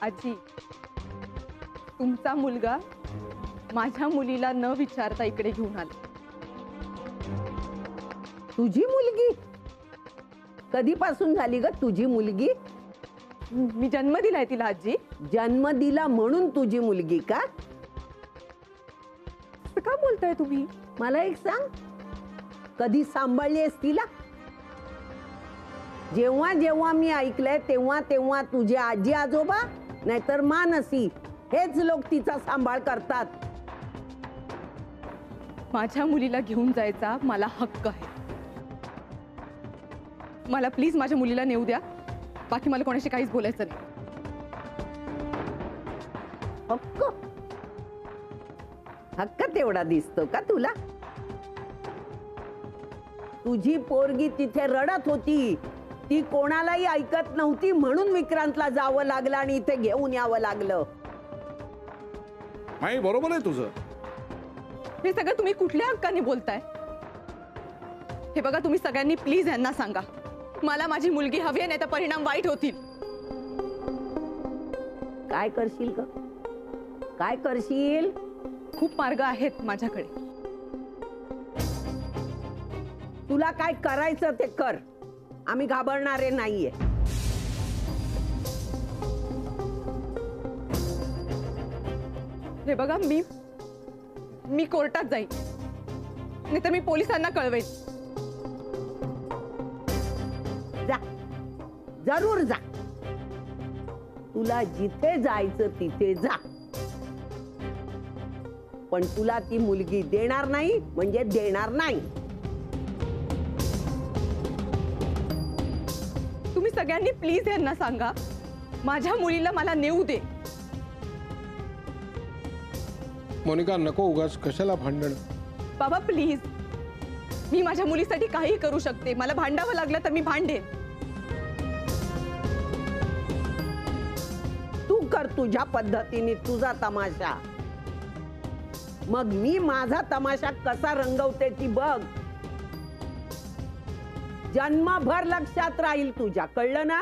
आजी, तुमचा मुलगा माझ्या मुलीला न विचारता इकडे घेऊन आला. तुझी मुलगी? कधीपासून झाली ग तुझी मुलगी? मी जन्म दिलाय तिला आजी. जन्म दिला म्हणून तुझी मुलगी का? का बोलताय तुम्ही? मला एक सांग, कधी सांभाळलीस तिला? जेव्हा जेव्हा मी ऐकलंय तेव्हा तेव्हा तुझे आजी आजोबा नाहीतर मानसी हेच लोक तिचा सांभाळ करतात. माझ्या मुलीला घेऊन जायचा मला हक्क आहे. मला प्लीज माझ्या मुलीला नेऊ द्या. बाकी मला कोणाशी काहीच बोलायचं नाही. हक्क? हक्क तेवढा दिसतो का तुला? तुझी पोरगी तिथे रडत होती, ती कोणालाही ऐकत नव्हती म्हणून विक्रांतला जावं लागलं आणि इथे घेऊन यावं लागलं. नाही, बरोबर आहे तुझं. हे सगळं तुम्ही कुठल्या हक्काने बोलताय? हे बघा, तुम्ही सगळ्यांनी प्लीज यांना सांगा, मला माझी मुलगी हवी आहे, नाही तर परिणाम वाईट होतील. काय करशील ग? काय करशील? खूप मार्ग आहेत माझ्याकडे. तुला काय करायचं ते कर, आम्ही घाबरणारे नाहीये. हे बघा, मी कोर्टात जाईन, नाहीतर मी पोलिसांना कळवेन. जा, जरूर जा. तुला जिथे जायचं तिथे जा, पण तुला ती मुलगी देणार नाही म्हणजे देणार नाही. तुम्ही सगळ्यांनी प्लीज यांना सांगा, माझ्या मुलीला मला नेऊ दे. मोनिका, नको उगाच, कशाला भांडण? बाबा प्लीज, मी माझ्या मुलीसाठी काही करू शकते. मला भांडावं लागलं तर मी भांडेन. तू कर तुझ्या पद्धतीने तुझा तमाशा, मग मी माझा तमाशा कसा रंगवते ती बघ. जन्मभर लक्षात राहील तुझ्या, कळलं ना?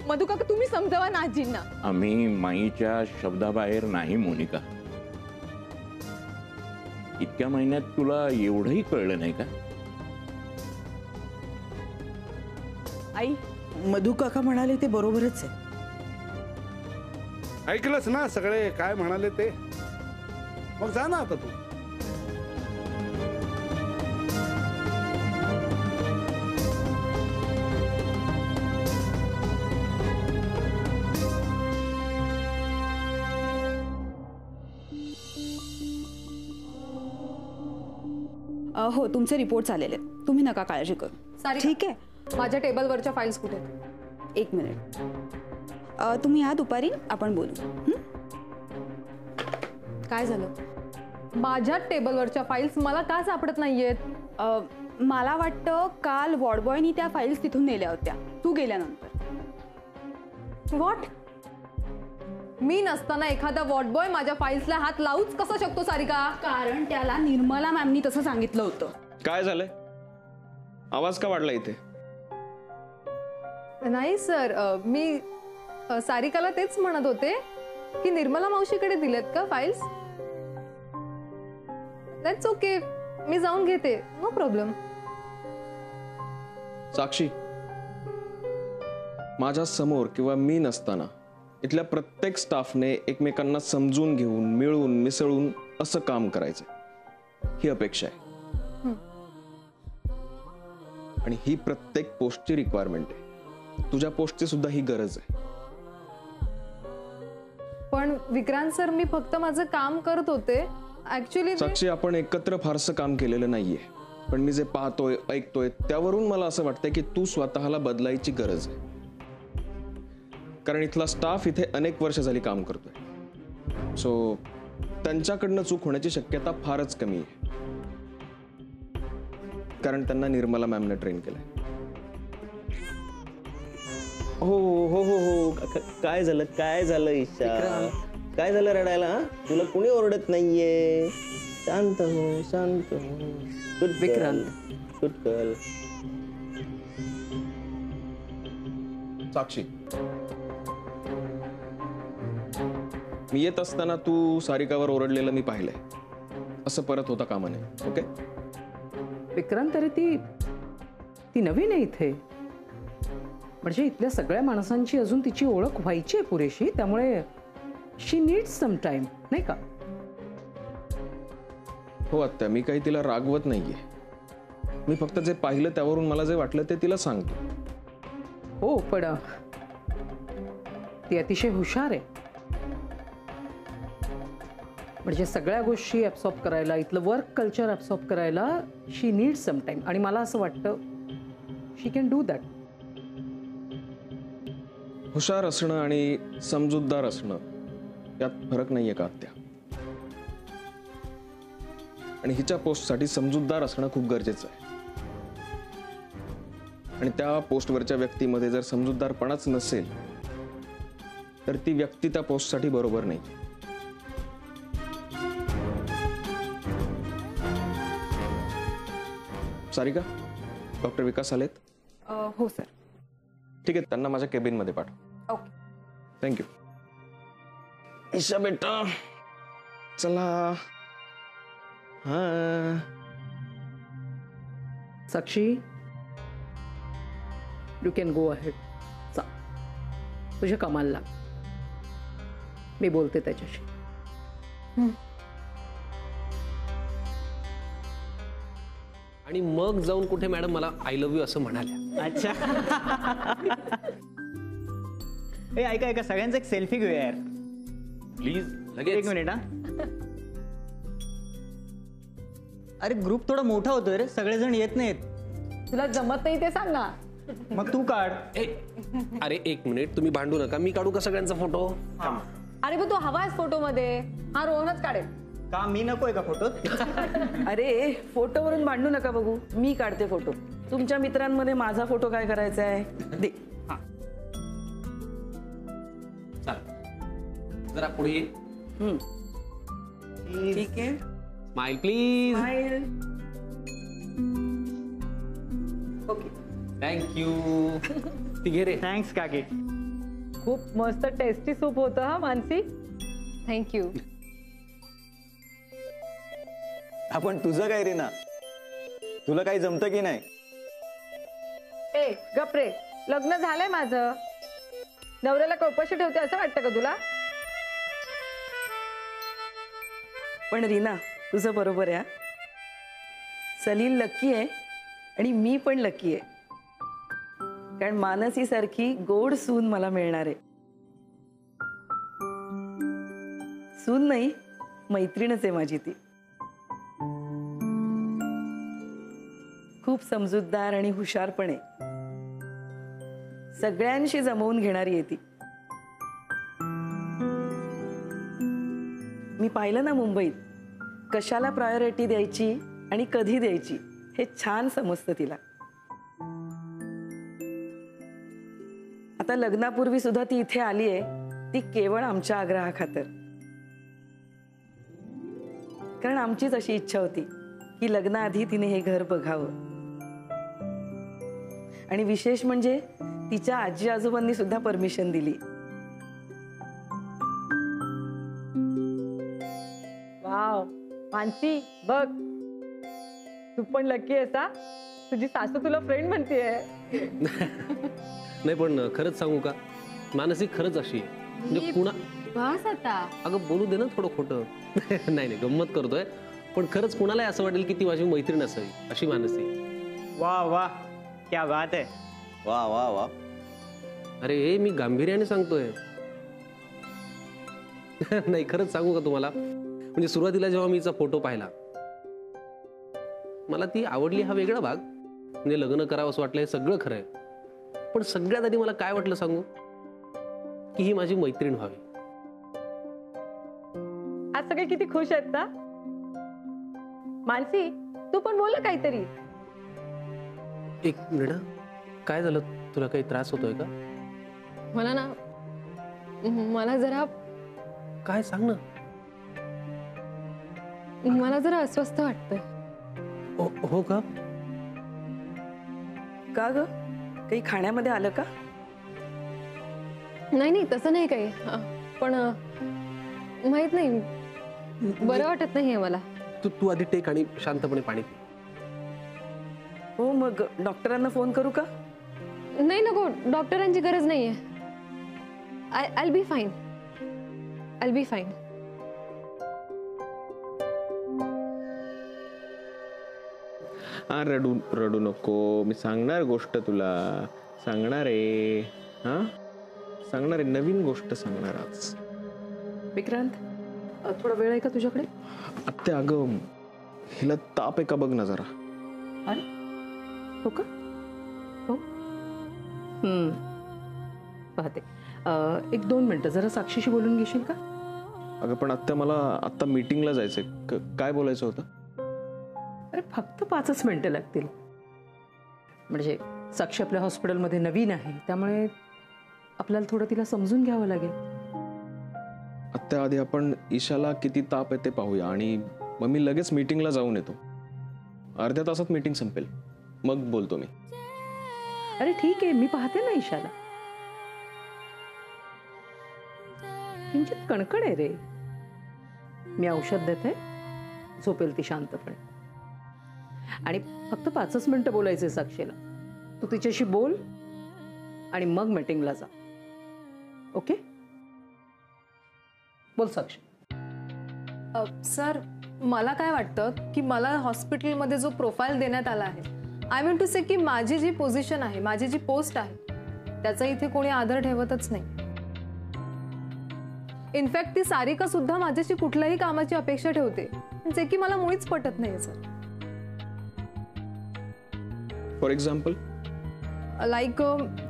मधु काका, तुम्ही समजावा ना आजींना. आम्ही माईच्या शब्दाबाहेर नाही मोनिका. इतक्या महिन्यात तुला एवढंही कळलं नाही का? आई, मधु काका म्हणाले ते बरोबरच आहे. ऐकलंच ना सगळे काय म्हणाले ते. मग जा ना आता तू. हो, तुमचे रिपोर्ट्स आलेले आहेत. तुम्ही नका काळजी करू. ठीक आहे. माझ्या टेबलवरच्या फाईल्स कुठे? एक मिनिट. तुम्ही या दुपारी, आपण बोलू. काय झालं? माझ्या टेबलवरच्या फाईल्स मला का सापडत नाहीयेत? मला वाटतं काल वॉर्डबॉयनी त्या फाईल्स तिथून नेल्या होत्या तू गेल्यानंतर. व्हॉट? मी नसताना एखादा वॉर्डबॉय माझ्या फाईल्सला हात लावूच कसा शकतो सारिका? कारण त्याला निर्मला मॅमनी तसं सांगितलं होतं. काय झालंय? आवाज का वाढला इथे? नाही सर, मी सारिकाला तेच म्हणत होते की निर्मला मावशीकडे दिलेत का फाईल्स? दॅट्स ओके, मी जाऊन घेते, नो प्रॉब्लेम. साक्षी, माझ्या समोर किंवा मी नसताना इथल्या प्रत्येक स्टाफने एकमेकांना समजून घेऊन, मिळून मिसळून असं काम करायचं, ही अपेक्षा आहे. आणि ही प्रत्येक पोस्टची रिक्वायरमेंट आहे. तुझ्या पोस्टची सुद्धा ही गरज आहे. पण विक्रांत सर, मी फक्त माझं काम करत होते. ऍक्च्युली साक्षी, आपण एकत्र फारसं काम केलेलं नाहीये, पण मी जे पाहतोय ऐकतोय त्यावरून मला असं वाटतंय की तू स्वतःला बदलायची गरज आहे. कारण इथला स्टाफ इथे अनेक वर्ष झाली काम करतोय, सो त्यांच्याकडनं चूक होण्याची शक्यता फारच कमी आहे. कारण त्यांना निर्मला मॅमने ट्रेन केलंय. हो हो हो हो, काय झालं? काय झालं ईशा? काय झालं रडायला? तुला कुणी ओरडत नाहीये. शांत हो, शांत हो. Good Vikrant, good girl. Sakshi, मी येत असताना तू सारिकावर ओरडलेलं मी पाहिलंय. असं परत होता कामा नये. ओके? विक्रांत, तरी ती नवीन आहे इथे. म्हणजे इथल्या सगळ्या माणसांची अजून तिची ओळख व्हायची आहे पुरेशी, त्यामुळे शी नीड्स सम टाइम, नाही का? हो आत्या, मी काही तिला रागवत नाहीये. मी फक्त जे पाहिलं त्यावरून मला जे वाटलं ते तिला सांगतो. हो, पण ती अतिशय हुशार आहे. म्हणजे सगळ्या गोष्टी ॲब्सॉर्ब करायला, इथलं वर्क कल्चर ॲब्सॉर्ब करायला शी नीड्स सम टाइम. आणि मला असं वाटतं शी कॅन डू दॅट. हुशार असणं आणि समजूतदार असणं यात फरक नाहीये का आत्या? आणि हिच्या पोस्टसाठी समजूतदार असणं खूप गरजेचं आहे. आणि त्या पोस्टवरच्या व्यक्तीमध्ये जर समजूतदारपणाच नसेल तर ती व्यक्ती त्या पोस्टसाठी बरोबर नाही. सारिका, डॉक्टर विकास आलेत? हो सर. ठीक आहे, त्यांना माझ्या केबिनमध्ये पाठव. ओके. थँक्यू. ईशा बेटा, चला. हा, साक्षी, यू कॅन गो अहेड. चा, तुझ्या कामाला लाग. मी बोलते त्याच्याशी. आणि मग जाऊन कुठे मॅडम मला आय लव्ह यू असं म्हणाल्या. अच्छा. ए, ऐका ऐका, सगळ्यांचा एक सेल्फी घेऊया यार. प्लीज एक लगेच. मिनिट. हा, अरे ग्रुप थोडा मोठा होतोय रे, सगळेजण येत नाहीत. तुला जमत नाही ते सांग ना. मग तू काढ. अरे एक मिनिट, तुम्ही भांडू नका. मी काढू का सगळ्यांचा फोटो? अरे पण तू हवायस फोटो मध्ये. हा, रोहनच काढेल. का मी नकोय का फोटोत? अरे फोटोवरून भांडू नका बघू, मी काढते फोटो. तुमच्या मित्रांमध्ये माझा फोटो काय करायचा आहे दे. चाल, जरा पुढे ये. ठीक आहे. Smile please. ओके. थँक्यू. ती घे रे. थँक्स काकी. खूप मस्त टेस्टी सूप होतं हा मानसी. थँक्यू. आपण तुझं काय रे ना, तुला काही जमतं की नाही? ए गप्रे, लग्न झालंय माझं. नवऱ्याला कौपाशी ठेवते असं वाटतं का तुला? पण रीना, तुझं बरोबर आहे. सलील लकी आहे आणि मी पण लकी आहे, कारण मानसी सारखी गोड सून मला मिळणार आहे. सून नाही, मैत्रीणच आहे माझी ती. खूप समजूतदार आणि हुशार पण आहे. सगळ्यांशी जमवून घेणारी आहे ती. मी पाहिलं ना मुंबईत, कशाला प्रायोरिटी द्यायची आणि कधी द्यायची हे छान समजतं तिला. आता लग्नापूर्वी सुद्धा ती इथे आली आहे, ती केवळ आमच्या आग्रहाखातर. कारण आमचीच अशी इच्छा होती की लग्नाआधी तिने हे घर बघावं. आणि विशेष म्हणजे तिच्या आजी आजोबांनी सुद्धा परमिशन दिली. वाव मानसी, बघ तू पण लकी आहेस हा. तुझी सासू तुला फ्रेंड म्हणतेय. नाही पण खरंच सांगू का, मानसी खरंच अशी आहे. म्हणजे कुणा बस आता. अगं बोलू दे ना थोडं खोटं. नाही नाही, गंमत करतोय. पण खरंच कुणालाही असं वाटेल की ती माझी मैत्रीण असावी, अशी मानसी. वाह वाह, क्या बात है. वा वा वा. अरे हे मी गांभीर्याने सांगतोय. नाही खरंच सांगू का तुम्हाला, म्हणजे सुरुवातीला जेव्हा मी हिचा फोटो पाहिला, मला ती आवडली हा वेगळा भाग. म्हणजे लग्न करावं असं वाटलं हे सगळं खरं आहे. पण सगळ्यात आधी मला काय वाटलं सांगू, की ही माझी मैत्रीण व्हावी. आज सगळे किती खुश आहेत ना. मानसी, तू पण बोल काहीतरी. एक मिनिट, काय झालं? तुला काही त्रास होतोय का? मला ना, मला जरा, काय सांग ना. मला जरा अस्वस्थ वाटतंय. हो का? का ग, काही खाण्यामध्ये आलं का? नाही नाही तसं नाही काही पण माहित नाही बरं वाटत नाहीये मला. तू आधी टेक आणि शांतपणे पाणी पी. हो मग डॉक्टरांना फोन करू का? नाही नको, डॉक्टरांची गरज नाहीये. I be fine. I be fine. हा रडू रडू नको, मी सांगणार गोष्ट तुला, सांगणार आहे. हा सांगणार आहे, नवीन गोष्ट सांगणार आज. विक्रांत थोडा वेळ आहे का तुझ्याकडे? आत्या अगं हिला ताप आहे का बघ ना जरा. अरे हो का? हो पाहते. 1-2 मिनिटं जरा साक्षीशी बोलून घेशील का? अगं पण आत्या मला आत्ता मीटिंगला जायचंय. काय बोलायचं होतं? अरे फक्त 5च मिनिटं लागतील. म्हणजे साक्षी आपल्या हॉस्पिटलमध्ये नवीन आहे, त्यामुळे आपल्याला थोडं तिला समजून घ्यावं लागेल. आत्ता आधी आपण ईशाला किती ताप आहे ते पाहूया आणि मग मी लगेच मीटिंगला जाऊन येतो. अर्ध्या तासात मीटिंग संपेल, मग बोलतो मी. अरे ठीक आहे, मी पाहते ना ईशाला. किंचित कणकण आहे रे. मी औषध देते, झोपेल ती शांतपणे. आणि फक्त 5च मिनिटं बोलायचे साक्षीला. तू तिच्याशी बोल आणि मग मीटिंगला जा. ओके? बोल साक्षी. सर मला काय वाटतं की मला हॉस्पिटलमध्ये जो प्रोफाईल देण्यात आला आहे, आय मीन टू से की माझी जी पोझिशन आहे, माझी जी पोस्ट आहे, त्याचा इथे कोणी आदर ठेवतच नाही. इनफॅक्ट ती सारिका सुद्धा माझ्याशी कुठल्याही कामाची अपेक्षा ठेवते, जे की मला मुळीच पटत नाही सर. फॉर एक्झाम्पल लाईक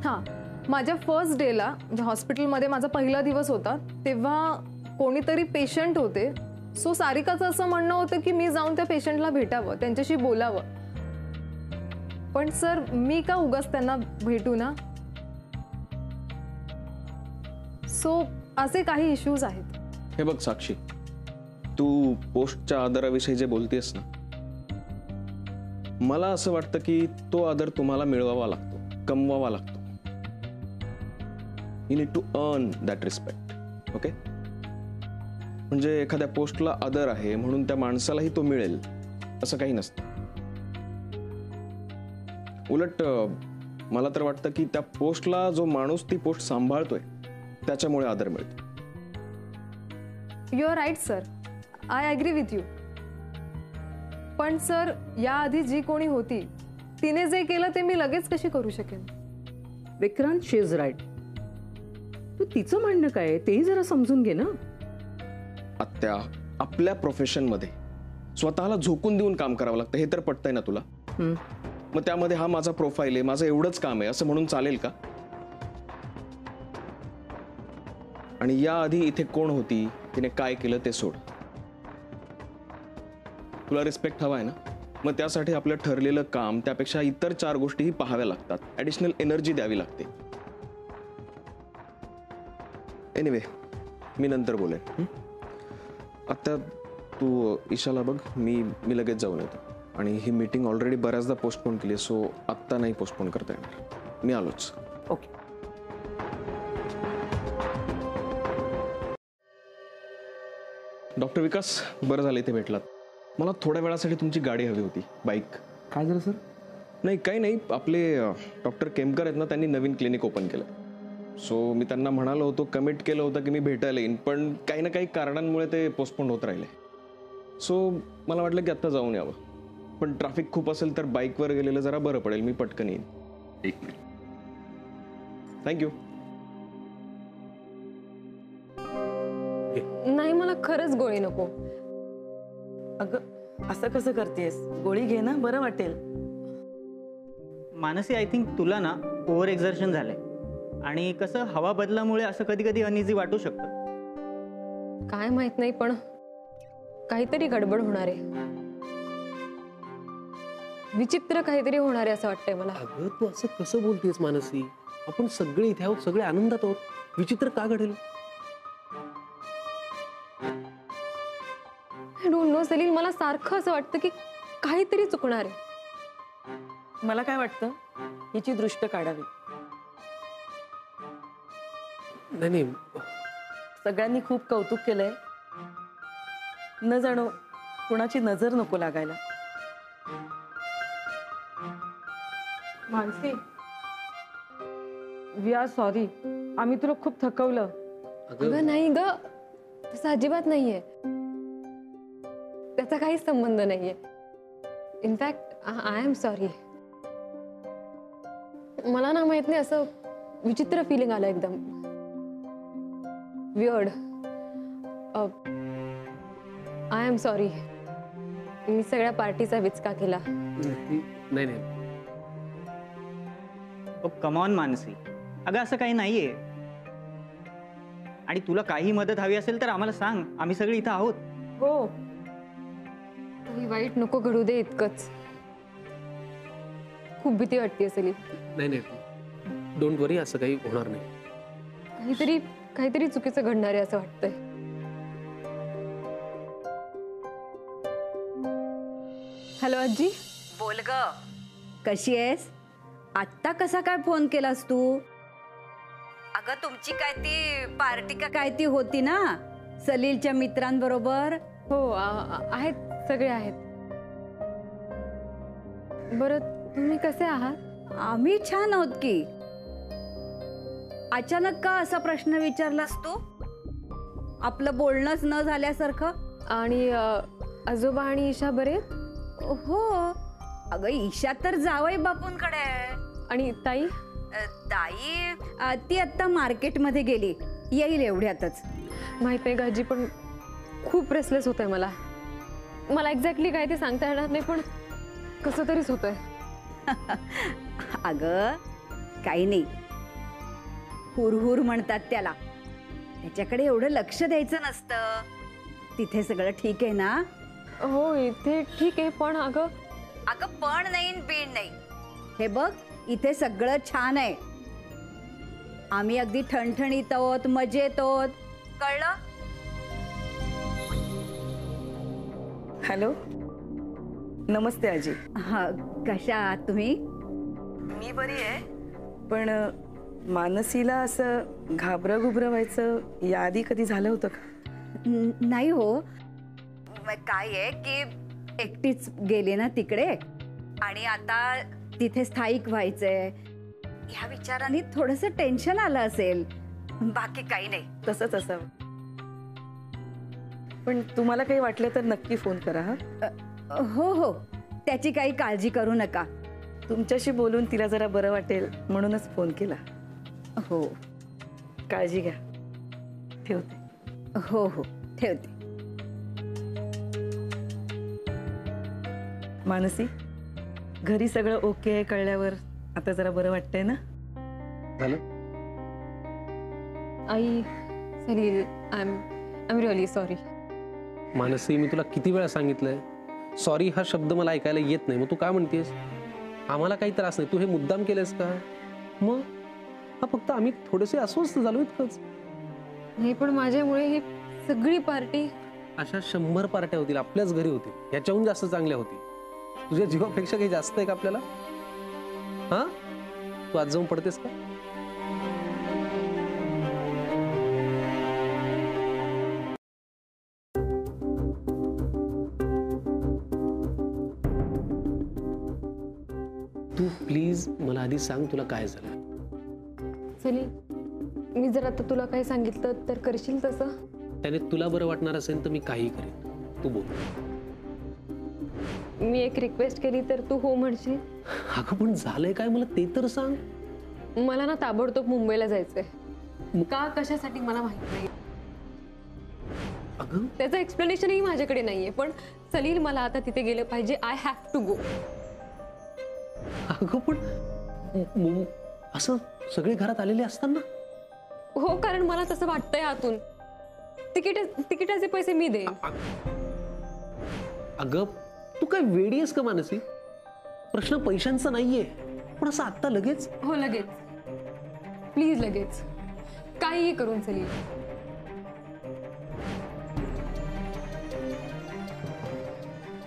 हां, माझ्या फर्स्ट डेला म्हणजे हॉस्पिटलमध्ये माझा पहिला दिवस होता, तेव्हा कोणीतरी पेशंट होते. सो सारिकाचं असं म्हणणं होतं की मी जाऊन त्या पेशंटला भेटावं, त्यांच्याशी बोलावं. पण सर मी का उगाच त्यांना भेटू ना. सो असे काही इश्यूज आहेत. हे बघ साक्षी, तू पोस्टच्या आदराविषयी जे बोलतेस ना, मला असं वाटतं की तो आदर तुम्हाला मिळवावा लागतो, कमवावा लागतो. You need to earn that respect. Okay? म्हणजे एखाद्या पोस्टला आदर आहे म्हणून त्या माणसालाही तो मिळेल असं काही नसतं. उलट मला तर वाटतं की त्या पोस्टला जो माणूस ती पोस्ट सांभाळतोय त्याच्यामुळे आदर मिळतो. You are right sir, I agree with you. पण सर याआधी जी कोणी होती तिने जे केलं ते मी लगेच कशी करू शकेन? विक्रांत, शी इज राईट. तू तिचं म्हणणं काय तेही जरा समजून घे ना. आत्या, आपल्या प्रोफेशनमध्ये स्वतःला झोकून देऊन काम करावं लागतं, हे तर पटतंय ना तुला? मग त्यामध्ये हा माझा प्रोफाईल आहे, माझं एवढंच काम आहे असं म्हणून चालेल का? आणि याआधी इथे कोण होती, तिने काय केलं ते सोड. तुला रिस्पेक्ट हवा आहे ना, मग त्यासाठी आपलं ठरलेलं काम त्यापेक्षा इतर 4 गोष्टीही पाहाव्या लागतात, ॲडिशनल एनर्जी द्यावी लागते. एनिवे, मी नंतर बोलेन. आता तू ईशाला बघ, मी लगेच जाऊन येतो. आणि ही मीटिंग ऑलरेडी बऱ्याचदा पोस्टपोन केली, सो आत्ता नाही पोस्टपोन करता येणार. मी आलोच. ओके. डॉक्टर विकास, बरं झालं इथे भेटलात. मला थोड्या वेळासाठी तुमची गाडी हवी होती, बाईक. काय झालं सर? नाही काही नाही, आपले डॉक्टर केमकर आहेत ना, त्यांनी नवीन क्लिनिक ओपन केलं. सो मी त्यांना म्हणालो होतो, कमिट केलं होतं की मी भेटायला येईन, पण काही ना काही कारणांमुळे ते पोस्टपोन होत राहिले. सो मला वाटलं की आत्ता जाऊन यावं, पण ट्रॅफिक खूप असेल तर बाईकवर गेलेलं जरा बरं पडेल. मी पटकन येईन. एक मिनिट. थँक्यू. नाही मला खरंच गोळी नको. अगं असं कसं करतेस? गोळी घे ना, बरं वाटेल. मानसी, आय थिंक तुला ना ओव्हर एक्झर्शन झालंय. आणि कसं हवा बदलामुळे असं कधी कधी अनइझी वाटू शकतं. काय माहित नाही, पण काहीतरी गडबड होणार आहे. विचित्र काहीतरी होणार आहे असं वाटतंय मला. अगं तू असं कसं बोलतेस मानसी? आपण सगळे इथे आहोत, सगळे आनंदात आहोत. विचित्र का घडेल? आय डोंट नो सलील, मला सारखं असं वाटतं की काहीतरी चुकणार आहे. मला काय वाटतं, हिची दृष्ट काढावी. नाही नाही, सगळ्यांनी खूप कौतुक केलंय. न जाणो कुणाची नजर नको लागायला. Mansi, we are sorry. आम्ही तुला खूप थकवलं. अगं नाही ग, तसं अजिबात नाहीये. त्याचा काहीच संबंध नाहीये. In fact I am sorry. मला ना माहित नाही, असं विचित्र फिलिंग आलं एकदम. वियर्ड. I am sorry. मी सगळ्या पार्टीचा विचका केला. नाही नाही, कम ऑन मानसी, अगं असं काही नाहीये. आणि तुला काही मदत हवी असेल तर आम्हाला सांग, आम्ही सगळे इथं आहोत. हो, काही वाईट नको घडू दे इतकंच. खूप भीती वाटते सली. नाही नाही, डोंट वरी, असं काही होणार नाही. काहीतरी काहीतरी चुकीचं घडणार आहे असं वाटतंय. हॅलो आजी. बोल ग, कशी आहेस? आत्ता कसा काय फोन केलास तू? अगं तुमची काय ती पार्टी का काय ती होती ना सलीलच्या मित्रांबरोबर? हो आहेत, सगळे आहेत. बरं तुम्ही कसे आहात? आम्ही छान आहोत की. अचानक का असा प्रश्न विचारलास तू? आपलं बोलणंच न झाल्यासारखं. आणि आजोबा आणि ईशा बरे? हो, अगं ईशा तर जावई बापूंकडे आहे. आणि ताई? ताई ती आता मार्केटमध्ये गेली, येईल एवढ्यातच. माहित नाही गाजी, पण खूप रेसलेस होत आहे मला. मला एक्झॅक्टली काय ते सांगता येणार नाही, पण कसं तरीच होत आहे. अगं काही नाही, हुरहुर म्हणतात त्याला. त्याच्याकडे एवढं लक्ष द्यायचं नसतं. तिथे सगळं ठीक आहे ना? हो इथे ठीक आहे, पण अगं पण नाही बीण नाही. हे बघ, इथे सगळं छान आहे. आम्ही अगदी ठणठणीत आहोत, मजेत आहोत. कळलं? हॅलो, नमस्ते आजी. हा, कशा आहात तुम्ही? मी बरी आहे, पण मानसीला असं घाबरं व्हायचं याआधी कधी झालं होतं का? नाही हो. काय आहे की एकटीच गेले ना तिकडे, आणि आता तिथे स्थायिक व्हायचंय ह्या विचाराने थोडंसं टेन्शन आलं असेल. बाकी काही नाही. तसंच असावं. पण तुम्हाला काही वाटलं तर नक्की फोन करा. हा हो हो, त्याची काही काळजी करू नका. तुमच्याशी बोलून तिला जरा बरं वाटेल म्हणूनच फोन केला. हो, काळजी घ्या. ठेवते. हो हो, ठेवते. मानसी, घरी सगळं ओके आहे कळल्यावर आता जरा बरं वाटतंय ना? झालं? आई, Salil, I am really sorry. Mansi, मी तुला किती वेळा सांगितलंय, सॉरी हा शब्द मला ऐकायला येत नाही. मग तू काय म्हणतेस? आम्हाला काही त्रास नाही, तू हे मुद्दाम केलंस का? मग हा फक्त आम्ही थोडेसे अस्वस्थ झालो इतकंच. नाही, पण माझ्यामुळे ही सगळी पार्टी. अशा 100 पार्ट्या होतील, आपल्याच घरी होतील, याच्याहून जास्त चांगल्या होतील. तुझ्या जीवापेक्षा काही जास्त आहे का आपल्याला? हा, तू आज जाऊन पडतेस का? तू प्लीज मला आधी सांग, तुला काय झालं? सलील, मी जर आता तुला काही सांगितलं तर करशील तसं? त्याने तुला बरं वाटणार असेल तर मी काही करेन. तू बोल. मी एक रिक्वेस्ट केली तर तू हो म्हणशील? अगं पण झालंय काय, मला ते तर सांग. मला ना ताबडतोब मुंबईला जायचंय. का, कशासाठी मला माहित नाही. अगं त्याचं एक्सप्लेनेशनही माझ्याकडे नाहीये, पण सलील मला आता तिथे गेलं पाहिजे. I have to go. अगं पण असं सगळे घरात आलेले असताना? हो, कारण मला तसं वाटतंय आतून. तिकिटाचे पैसे मी दे. अगं तू काय वेडी आहेस का मानसी? प्रश्न पैशांचा नाहीये, पण असं आत्ता लगेच? हो लगेच, प्लीज लगेच, काहीही करून सलील.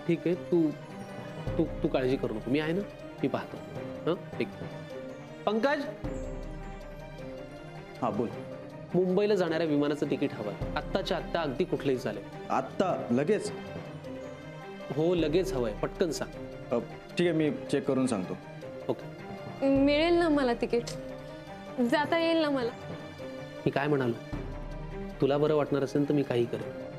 ठीक आहे, तू तू तू काळजी करू नको, मी आहे ना, मी पाहतो. ठीक. पंकज. हा बोल. मुंबईला जाणाऱ्या विमानाचं तिकीट हवंय, आत्ताच्या आत्ता, अगदी कुठलेही चालेल. आत्ता लगेच? हो लगेच हवंय, पटकन सांग. ठीक आहे, मी चेक करून सांगतो. ओके. मिळेल ना मला तिकीट? जाता येईल ना मला? मी काय म्हणालो, तुला बरं वाटणार असेल तर मी काही करेन.